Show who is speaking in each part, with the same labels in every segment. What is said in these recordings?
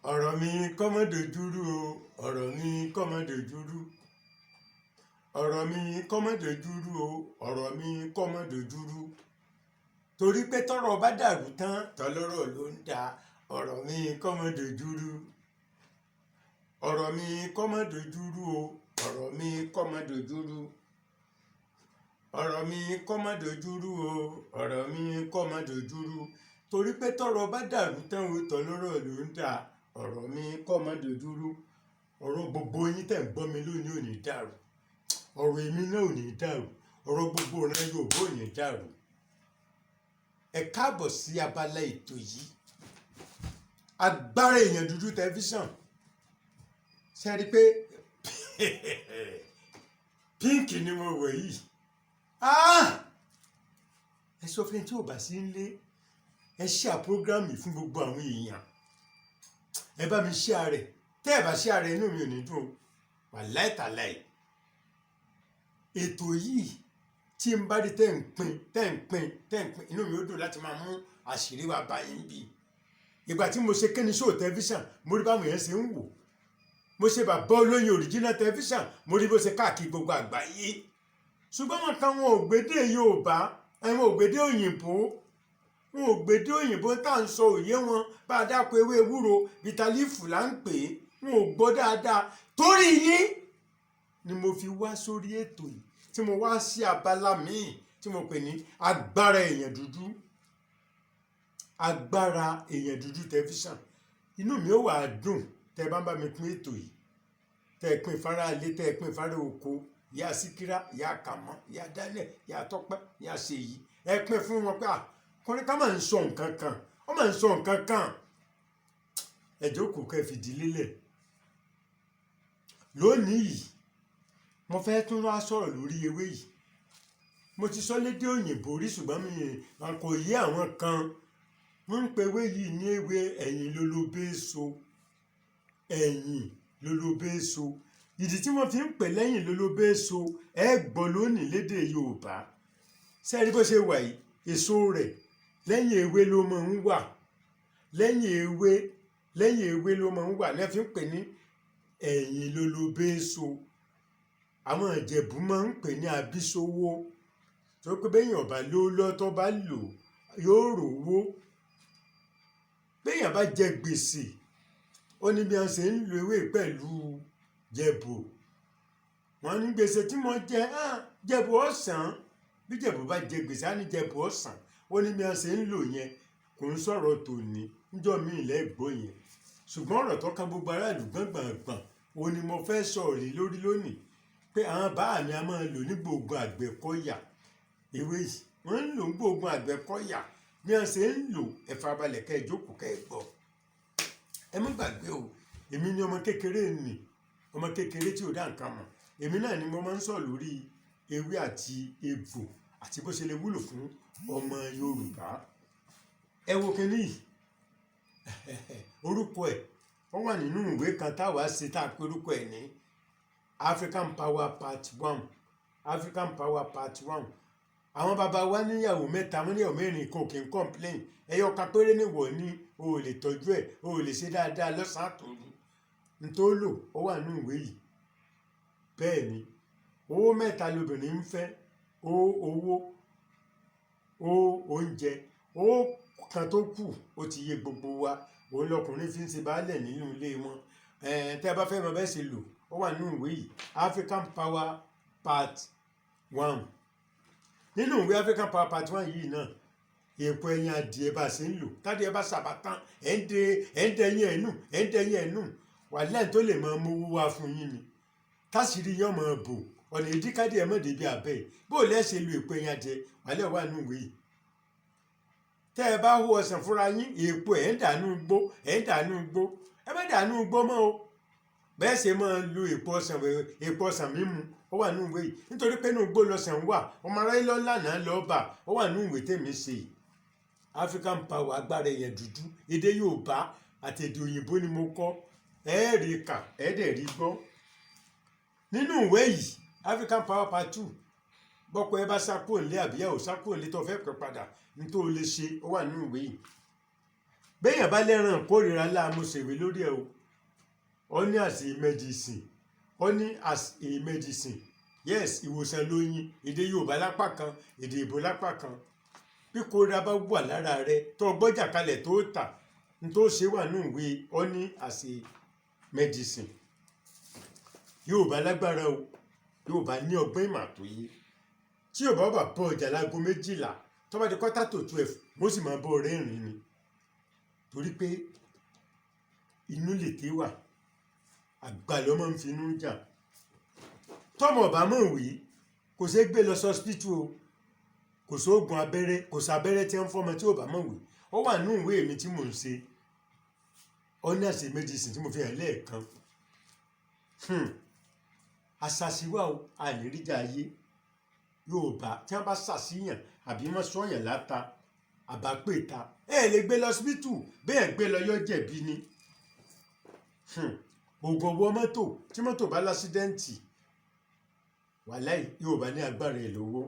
Speaker 1: ọ̀rọ̀ mi kọ́ má dojúrú o ọ̀rọ̀ mi kọ́ má dojúrú ọ̀rọ̀ mi kọ́ má dojúrú o ọ̀rọ̀ mi kọ́ má dojúrú torí pé tọ́rọ̀ bá dàrú tán tọ́lọ́rọ̀ ló ń da ọ̀rọ̀ mi kọ́ má dojúrú ọ̀rọ̀ mi kọ́ má dojúrú o ọ̀rọ̀ mi kọ́ má dojúrú ọ̀rọ̀ mi kọ́ má dojúrú o ọ̀rọ̀ mi kọ́ má dojúrú torí pé tọ́rọ̀ bá dàrú tán o tọ́lọ́rọ̀ ló ń da ọ̀rọ̀ mi kọ́ má dojúrú ọ̀rọ̀ gbogbo yín tẹ̀ ń gbọ́ mi lónìí ò ní dàrú ọ̀rọ̀ èmi náà ò ní dàrú ọ̀rọ̀ gbogbo ọ̀rọ̀ Yorùbá ò ní dàrú ẹ káàbọ̀ sí abala ètò yìí agbára èèyàn dúdú tẹlifíṣàn ṣe rí i pé pínkì ni mo wọ̀ yìí ẹ sọ fún ẹni tí ò bá sí nílé ẹ ṣíà prógrámù fún gbogbo àwọn èèyàn ẹ bá mi ṣíà rẹ̀ tẹ́ ẹ bá ṣíà rẹ̀ inú mi ò ní dùn wàláì tàláì ètò yìí tí n bá rí tẹ́ ń pín inú mi ó dùn láti máa mú àṣírí wa bá yín bí ìgbà tí mo ṣe Kíni Show tẹlifíṣàn mo rí báwọn èèyàn ṣe ń wò mo ṣe Bàbá Olóyin original tẹlifíṣàn mo rí bó ṣe káàkiri gbogbo àgbáyé ṣùgbọ́n wọn kan wọn ò gbédè Yorùbá wọn ò gbédè òyìnbó wọn ò gbédè òyìnbó tá à ń sọ òye wọn bá a dáko ewé ewúro bitalifu là ń pè é wọn ò gbọ́ dáadáa torí yín ni mo fi wá sórí ètò yìí tí mo wá sí abala míì tí mo pè ní agbára èèyàn dúdú tẹlifíṣàn inú mi ó wà á dùn tẹ bá ń bá mi pín ètò yìí tẹ pín fara ilé tẹ pín fara oko ìyá Síkírà ìyá Kàmọ́ ìyá Daniel ìyá Tọ́pẹ́ ìyá Ṣèyí ẹ pín fún wọn pé kọrin ká máa ń sọ nǹkan kan ó máa ń sọ nǹkan kan ẹ jókòó kẹ́ fìdí lélẹ̀ lónìí yìí mo fẹ́ tún wá sọ̀rọ̀ lórí ewé yìí mo ti sọ lédè òyìnbó rí ṣùgbọ́n mi kò yé àwọn kan wọ́n ń pe ewé yìí ní ewé ẹ̀yìn lólobéso ìdí tí wọ́n fi ń pè lẹ́yìn lólobéso ẹ gbọ́ lónìí lédè Yorùbá sẹ́ẹ̀rí bó ṣe wà yìí èso rẹ̀ lẹ́yìn ewé ló máa ń wà lẹ́yìn ewé ló máa ń wà ní ẹ fi ń pè ní ẹ̀yìn lólobéso àwọn Ìjẹ̀bú máa ń pè ní abísówó tó pé béèyàn bá ló lọ́tọ́ bá lò yóò rówó béèyàn bá jẹ gbèsè ó ní bí wọ́n ṣe ń lo ewé pẹ̀lú jẹ̀bù wọ́n ní gbèsè tí mo jẹ jẹ̀bù ọ̀sán bí jẹ̀bù bá jẹ gbèsè á ní jẹ̀bù ọ̀sán ó ní bí wọ́n ṣe ń lò yẹn kò ń sọ̀rọ̀ tòní níjọ́ míì lẹ́gbọ́ yẹn ṣùgbọ́n ọ̀rọ̀ tó kan gbogbo aráàlú gbọ̀ngbọ̀ngbọ̀n òun ni mo fẹ́ sọ̀rọ̀ lórí lónìí pé àwọn bàbá mi a máa lò ní gbogbo Àgbẹ̀kọ̀yà ewé yìí wọ́n ń lò ní gbogbo Àgbẹ̀kọ̀yà bí wọ́n ṣe ń lò ẹ farabalẹ̀ kẹ́ ẹ jókòó kẹ́ ẹ gbọ́ ẹ má gbàgbé o èmi ni ọmọ kékeré tí ò dá nǹkan mọ̀ èmi náà ni mo máa ń sọ̀rọ̀ lórí ewé àti egbò àti bó ṣe lè wúlò fún ọmọ Yorùbá ẹ wo kíní yìí orúkọ ẹ̀ wọ́n wà nínú ìwé kan táwa ṣe tá a pé orúkọ ẹ̀ ní African Power Part 1 àwọn bàbá wa níyàwó mẹ́ta wọ́n níyàwó mẹ́rin kò kí n complain ẹyọ kan péré níwọ̀ ní o ò lè tọ́jú ẹ̀ o ò lè ṣe dáadáa lọ́sàn-án àtòru nítorí lò ó wà nínú ìwé yìí bẹ́ẹ̀ ni owó mẹ́ta lobìnrin ń fẹ́ owó oúnjẹ owó kan tó kù ó ti yé gbogbo wa òun lọkùnrin fi ń ṣe baálẹ̀ nínú ilé wọn tẹ́ ẹ bá fẹ́ mọ bẹ́ẹ̀ ṣe lò ó wà nínú ìwé yìí African Power Part 1 nínú ìwé African Power Part 1 yìí náà èèpo ẹyin adìẹ bá ṣe ń lò tádìẹ bá ṣàbàtàn ẹ̀ ń dẹyìn ẹ̀nù wàhálà tó lè máa mówó wá fún yín ni táṣìírí yán máa bò ọ̀nà ìdíkádì ẹ̀ mọ̀ débi àbẹ́ ẹ̀ bó lẹ́sẹ̀ lo èèpo ẹyin adìẹ wàhálà wà nínú ìwé yìí tẹ́ ẹ bá hó ọsàn fúnra yín èèpo ẹ̀ ń dànù gbó ẹ má dànù gbó mọ́ o bẹ́ẹ̀ ṣe máa lo èèpo ọsàn mímu ó wà nínú ìwé yìí nítorí pé inú igbó lọ́sàn wà ọmọ aráyé lọ́lànà lọ́ọ̀bà ó wà nínú ìwé tèmi ṣe African Power agbára èèyàn dúdú èdè Yorùbá àti èdè òyìnbó ni mo kọ́ ẹ̀ẹ́rì kà ẹ̀ẹ́dẹ̀rí gbọ́ nínú ìwé yìí African Power Part 2 bọ́pọ̀ ẹ bá sákò nílé àbíyá ò sákò nílé tó fẹ́ pẹ́ padà nítorí o lè ṣe ó wà nínú ìwé yìí béèyàn bá lẹ́ràn kórìíra láàmú ṣèwé lórí ẹ̀ o. Ó ní as a medicine, ó ní as a medicine, yes, ìwòsàn lóyin, èdè Yorùbá lápá kan, èdè Ìgbò lápá kan. Bí kórìíra bá wà lára rẹ tó gbọ́jà kalẹ̀ tó tà ní tó ṣe wà nínú ìwé ó ní as a medicine. Yorùbá lágbára o, Yorùbá ní ọgbọ́n ìmọ̀ àtòyé. Tí Yorùbá bá bọ́ ọjà láago 12 tó bá di 11:45 wọ́n sì máa bọ́ rẹ́rìn ni, torí pé inú lètè wà, àgbà ló máa ń fi inú jà. Tọ́mọ ọ̀bá mọ̀ wí kò ṣeé gbé lọ sọ́spítù o, kò sóògùn abẹ́rẹ́, kò sábẹ́rẹ́ tí ń fọ́mọ tí ò bá mọ̀ wí. Ó wà nínú ìwé mi tí mò ń ṣe, ó ní as a medicine tí mo fi hàn lẹ́ẹ̀kan. Àṣàṣìwà o, àìníríjà ayé. Yorùbá tí wọ́n bá ṣàṣìyàn àbí wọ́n sọ̀yàn láta àbápèta lè gbé lọ sọ́spítù, bẹ́ẹ̀ gbé lọ yọ jẹ̀bi ni. Ògùn wọ mọ́tò tí mọ́tò bá lásídẹ́ǹtì, wàláì Yorùbá ní agbára ẹ̀ lówó.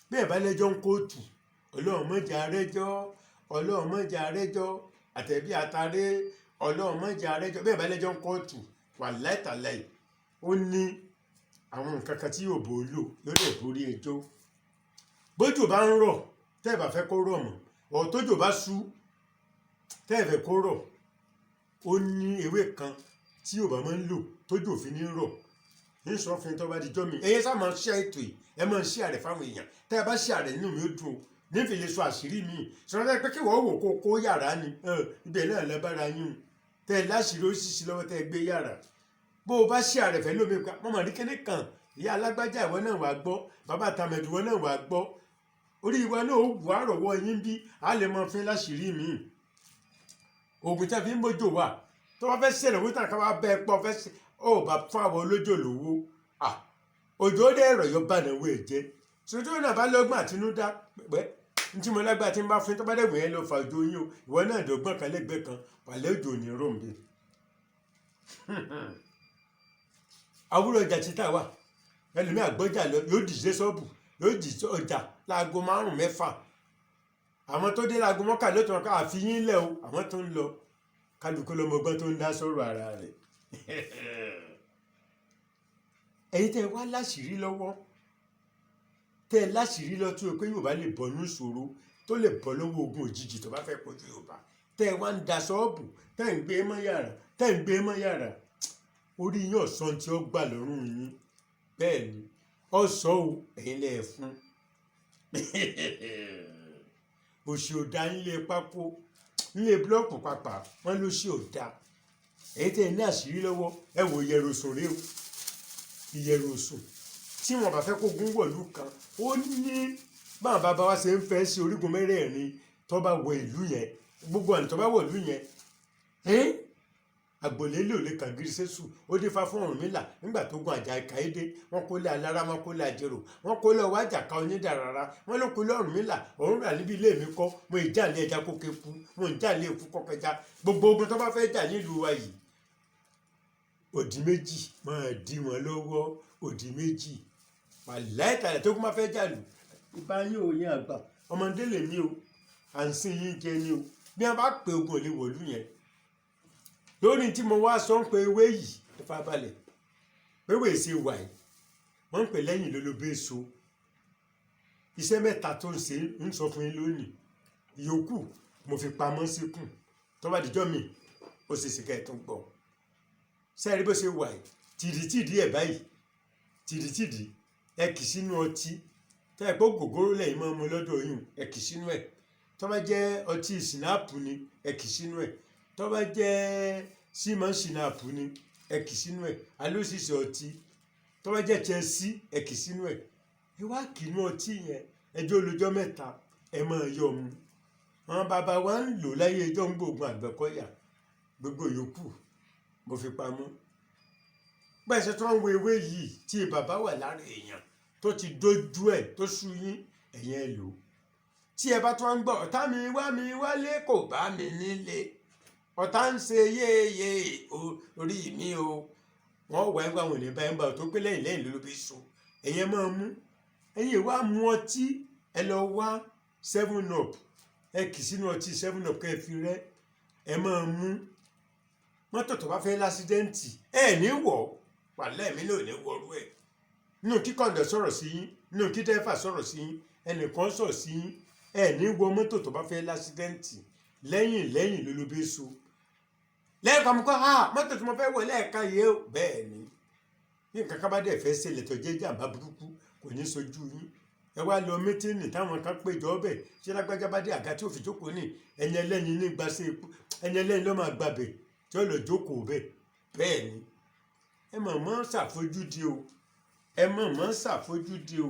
Speaker 1: Bẹ́ẹ̀ bá lẹ́jọ́ ń kóòtù, Ọlọ́run má jẹ́ arẹ́jọ́, Ọlọ́run má jẹ́ arẹ́jọ́, àtẹ̀bí àtàrẹ, Ọlọ́run má jẹ́ arẹ́jọ́. Bẹ́ẹ̀ bá lẹ́jọ́ ń kóòtù, wàláì tàláì ó ní àwọn nǹkan kan tí Yorùbá ó lò yóò lè borí ẹjọ́. Bójò bá ń rọ̀ tẹ́ ẹ bá fẹ́ kó rọ̀ mọ́, ọ̀ tójò bá ṣú tẹ́ ẹ fẹ́ kó rọ̀, ó ní ewé kan tí Yorùbá máa ń lò tójò fi ní rọ̀. Ní sọ fún tó bá di jọ́ mi, ẹ̀yẹ sá máa ṣe ètò yìí, ẹ máa ṣe àrẹ fáwọn èèyàn. Tẹ́ ẹ bá ṣe àrẹ nínú mi ó dùn o, nífi lè sọ àṣírí mi. Sọ̀rọ̀ pé kí wọ́n wò kó yàrá ni, ibẹ̀ náà lábára yín. Tẹ́ ẹ láṣìírí ó ṣìṣì lọ́wọ́ tẹ́ ẹ gbé yàrá. Bó o bá ṣe àrẹ fẹ́ lómi pa, mọ̀mọ́ ní kíní kan, ìyá alágbájá ìwọ náà wàá gbọ́, bàbá tàmẹ̀dù ìwọ náà wàá gbọ́. Orí ìwọ náà ó wù àrọ̀wọ́ yín bí a lè mọ fín láṣìírí mi. Ògùn tí a fi ń bójò wà, tó bá fẹ́ ṣẹlẹ̀ wípé ká wá bẹ́ẹ̀ pọ̀ fẹ́ ṣe, ó bá fún àwọn olójó lówó. Òjò dé ẹ̀rọ yóò bá náwó ẹ̀ jẹ́. Sọjọ́ náà bá lọ́gbọ́n àtinúdá pẹ́. Ní tí mo lágbára tí ń bá fún tó bá dẹ̀wò yẹn lọ fa òjò yín o, ìwọ náà dọ̀gbọ́n kan lẹ́gbẹ̀ẹ́ kan, wàlẹ́ òjò ní ròǹbé. Àwúrọ̀ ọjà títà wà, ẹlòmíì àgbọ́jà lọ yóò dìde ṣọ́ọ̀bù, yóò dì ọjà láago 5 6. Àwọn tó dé láago 11 ló tó wọn ká àfihàn lẹ̀ o, àwọn tó ń lọ kálukú lọmọgbọ́n tó ń dá sọ̀rọ̀ ara rẹ̀. Ẹ̀yin tẹ́ wá láṣìírí lọ́wọ́, tẹ́ ẹ láṣìírí lọ tí o pé Yorùbá lè bọ́ ní ìṣòro, tó lè bọ́ lọ́wọ́ ogun òjijì tó bá fẹ́ kojú Yorùbá, tẹ́ ẹ wá ń da ṣọ́ọ̀bù, tẹ́ ẹ ń gbé mọ́ yàrá, tẹ́ ẹ ń gbé mọ́ yàrá, orí yín ọ̀sán tí ó gbà lọ́rùn yín. Bẹ́ẹ̀ ni ọ̀sán o, ẹ̀yin lẹ̀ fún. Òṣì ò dá nílé pákó, nílé búlọ́ọ̀kù pàpà wọ́n ló ṣì ò dá. Ẹ̀yin tẹ́ ẹ ní àṣírí lọ́wọ́, ẹ wò ìyẹ̀rọ̀sùn rẹ o. Ìyẹ̀rọ̀sùn tí wọn bá fẹ́ kó gún wọ̀lú kan, ó ní báwọn bàbá wa ṣe ń fẹ́ sí orígun mẹ́rẹ̀ẹ̀rin tó bá wọ ìlú yẹn, gbogbo àná tó bá wọ ìlú yẹn. Àgbòlé lè lè kàn gírí sẹ́sù, ó dé fá fún Ọ̀rúnmìlà nígbà tó gun àjà ìkàyédé, wọ́n kó lé alára, wọ́n kó lé àjẹrò, wọ́n kó lé ọwọ́ àjàká onídàrára, wọ́n ló kó lé Ọ̀rúnmìlà. Ọ̀rúnmìlà níbi ilé mi kọ́, mo ì jà lé ẹja kó keku, mo ì jà lé eku kọ́kẹ́já. Gbogbo ogun tó bá fẹ́ jà nílùú wa yìí, òdì méjì máa dí wọn lọ́wọ́, òdì méjì. Wàláhì tàlá tó kún máa fẹ́ jà lù, ìbá yín ò yín àgbà, ọmọdé lè ní o, à ń sìn yín jẹ ní o. Bí wọ́n bá pe ogun ò lè wọ̀lú yẹn. Lórí tí mo wá sọ ń pe ewé yìí, ẹ fà balẹ̀. Ewé ṣe wà yìí, wọ́n ń pè lẹ́yìn lólobé èso. Iṣẹ́ mẹ́ta tó ń ṣe ń sọ fún yín lónìí. Ìyókù mo fi pamọ́ síkùn. Tó bá dijọ́ mi, ó ṣe sì kẹ́ẹ̀ tó ń gbọ́. Sẹ́ẹ̀rí bó ṣe wà yìí, tìdítìdí ẹ̀ báyìí, tìdítìdí ẹ kì sínú ọtí. Tẹ́ ẹ pé gògóró lẹ́yìn máa mu lọ́dọ̀ yín, ẹ kì sínú ẹ̀. Tó bá jẹ́ ọtí sinapu ni, ẹ kì sínú ẹ̀. Tó bá jẹ́ símọ̀ sinapu ni, ẹ kì sínú ẹ̀. Alóṣìṣẹ́ ọtí. Tó bá jẹ́ Chelsea, ẹ kì sínú ẹ̀. Ẹ wá kì inú ọtí yẹn, ẹjọ́ olójọ́ mẹ́ta, ẹ máa yọ mu. Àwọn bàbá wa ń lò láyé ẹjọ́ ń gbóògùn Àgbẹ̀kọ̀yà. Gbogbo yòókù mo fi pamọ́. Bẹ́ẹ̀ tó ń wo ewé yìí tí bàbá wà lára èèyàn tó ti dójú ẹ̀ tó sú yín, ẹ̀yin ẹ lò. Tí ẹ bá tó ń gbọ́ ọ̀tá mi wálé kò bá mi nílé, ọ̀tá ń ṣe yéye orí mi o, wọ́n wà ẹgbẹ́ àwọn ènìyàn bá ń bá tó pé lẹ́yìn ló bí so, ẹ̀yin máa mú. Ẹ̀yin wá mú ọtí, ẹ lọ wá 7 up ẹ kì sínú ọtí 7 up kẹ́ ẹ fi rẹ́ ẹ máa mú. Mọ́tò tó bá fẹ́ lásídẹ́ǹtì ẹ ní wọ̀ wàlẹ́ mi náà ní wọ̀rú ẹ̀. Nínú kí kọ̀ǹdọ̀ sọ̀rọ̀ sí yín, nínú kí dẹ́fà sọ̀rọ̀ sí yín, ẹnìkan sọ̀rọ̀ sí yín, ẹ ní wọ mọ́tò tó bá fẹ́ lásídẹ́ǹtì lẹ́yìn ló ló bẹ́ so. Lẹ́ẹ̀kan mo kọ́ mọ́tò tí mo fẹ́ wọ̀ lẹ́ẹ̀kan yìí ó bẹ́ẹ̀ ni. Bí nǹkan kan bá dẹ̀ fẹ́ ṣẹlẹ̀ tó jẹ́ jàǹbá burúkú kò ní sojú yín. Ẹ wá lọ mítínì táwọn kan péjọ ọbẹ̀ ṣé lágbájá bá dé àga tí ò fi jókòó ní ẹni ẹlẹ́ni ní gbàṣẹ epo ẹni ẹlẹ́ni ló máa gbàbẹ̀ tí ó lọ jókòó bẹ́ẹ̀ bẹ́ẹ̀ ni. Ẹ mọ̀ ṣàfojúdi o ẹ mọ̀ ṣàfojúdi o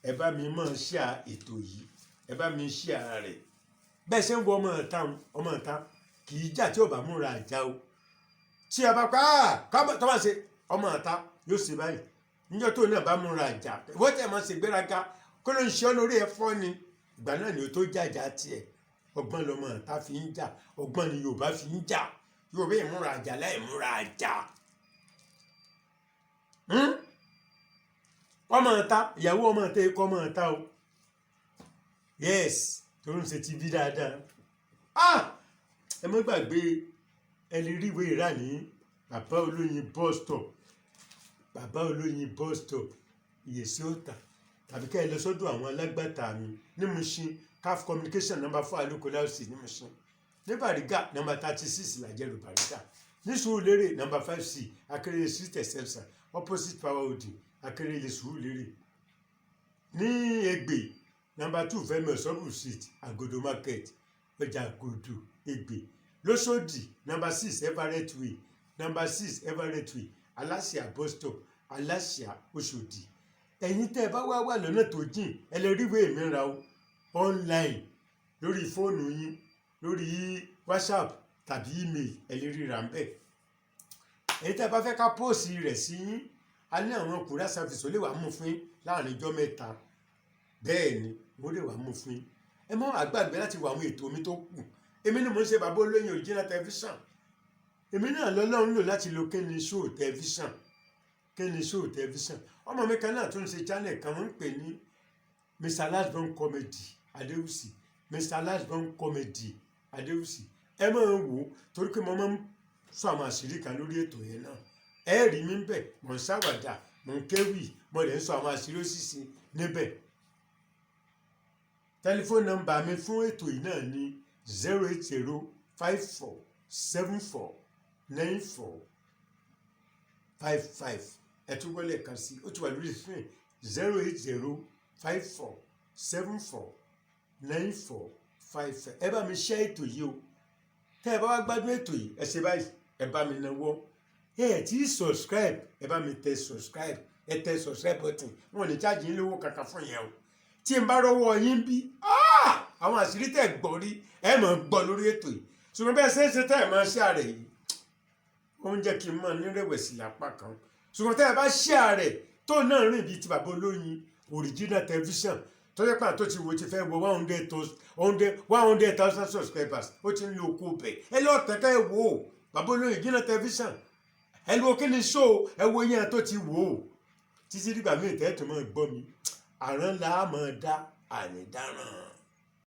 Speaker 1: ẹ bá mi mọ̀ ṣíà ètò yìí ẹ bá mi ṣíà rẹ̀ bẹ́ẹ̀ ṣe ń wọ ọmọ ìta kì í jà tí ò bá múra àjà o tí a bá pa tó bá ṣe ọmọ ìta yóò ṣe báyìí níjọ́ tó náà bá múra àjà wọ́n tẹ̀ mọ́ ṣe gbéraga kó ló ń ṣe ọ́ lórí ẹ̀fọ́ ni ìgbà náà ni ó tó jàjà tiẹ̀ ọgbọ́n lọmọ ìta fi ń jà ọgbọ́n ni Yorùbá fi ń jà Yorùbá ìmúra àjà láì múra àjà. ọmọ ìta ìyàwó ọmọ ìta ikọ̀ ọmọ ìta o yes tó ń ṣe ti bí dáadáa. ẹ má gbàgbé ẹ lè rí ìwé ìrà ní bàbá olóyin bus stop ìyèsí ọ̀tà tàbí ká ẹ lọ sọ́dọ̀ àwọn alágbàtà mi ní Mushin CAF communication number 4 alukóla ọ̀sì ní Mushin ní Bariga number 36 làjẹrò Bariga ní Sùúrùlérè number 5C Akérèlé street excelsa opposite power holding Akérèlé Sùúrùlérè ní Ẹ̀gbẹ́ number 2 Fẹ́mi Ọ̀ṣọ́bù street Agodo market ọjà Agodo Ẹ̀gbẹ́ lọ́sọ̀dì number 6 Everett way number 6 Everett way Aláṣà bus stop Aláṣà Òṣòdì. Ẹ̀yin tẹ́ ẹ bá wà lọ́nà tó jìn ẹ lè rí ìwé mi ra o online lórí fóònù yín lórí WhatsApp tàbí email ẹ lè ríra ń bẹ̀. Ẹ̀yin tẹ́ ẹ bá fẹ́ ká póòsì rẹ̀ sí yín a ní àwọn kùrá service ó lè wà mú fún yín láàrin ọjọ́ mẹ́ta bẹ́ẹ̀ ni ó lè wà mú fún yín. Ẹ má àgbàgbé láti wà àwọn ètò mi tó kù. Èmi ni mo ń ṣe bàbá olóyin original television. Èmi náà lọ́lọ́run lò láti lo Kenny Show television ọmọ mi kan náà tún ṣe channel kan wọ́n ń pè ní Mr. Lasbon comedy Adéwùsì Mr. Lasbon comedy Adéwùsì ẹ máa ń wò ó torí pé mo máa ń sọ àwọn àṣírí kan lórí ètò yẹn náà ẹ rí mi bẹ̀ mò ń ṣàwàdà mò ń kéwì mo lè ń sọ àwọn àṣírí òṣìṣì níbẹ̀. Tẹlifóònù nọ́mbà mi fún ètò yìí náà ní 08054749455 ẹ tún wọlé kan sí ó ti wà lórí screen 08054749455 ẹ bá mi share ètò yìí o tẹ́ ẹ bá wá gbádùn ètò yìí ẹ ṣe báyìí ẹ bá mi nawọ́ ẹ tí subscribe ẹ bá mi tẹ subscribe ẹ tẹ subscribe button wọn ò ní charge yín lówó kankan fún yẹn o tí n bá rọwọ́ yín bí àwọn àṣírí tẹ́ gbọ́ rí ẹ máa gbọ́ lórí ètò yìí ṣùgbọ́n bẹ́ẹ̀ ṣe tẹ́ ẹ máa share rẹ̀ yìí ó ń jẹ́ kí n máa nírẹ̀wẹ̀sì lápá kan ṣùgbọ́n tẹ́ ẹ bá share rẹ̀ tó náà rìn bíi ti bàbá olóyin original television tó yẹ pàtó ti wo ti fẹ́ wọ 100,000 subscribers ó ti ń lo oko bẹ̀ ẹ lọ́ọ́ tẹ́tẹ́ ẹ wò ó bàbá olóyin original television ẹ wo Kenny Show ẹ wo yẹn tó ti wò ó títí dìgbà míì tẹ́ ẹ tó máa gbọ́ mi àrán là á máa dá ànídáràn.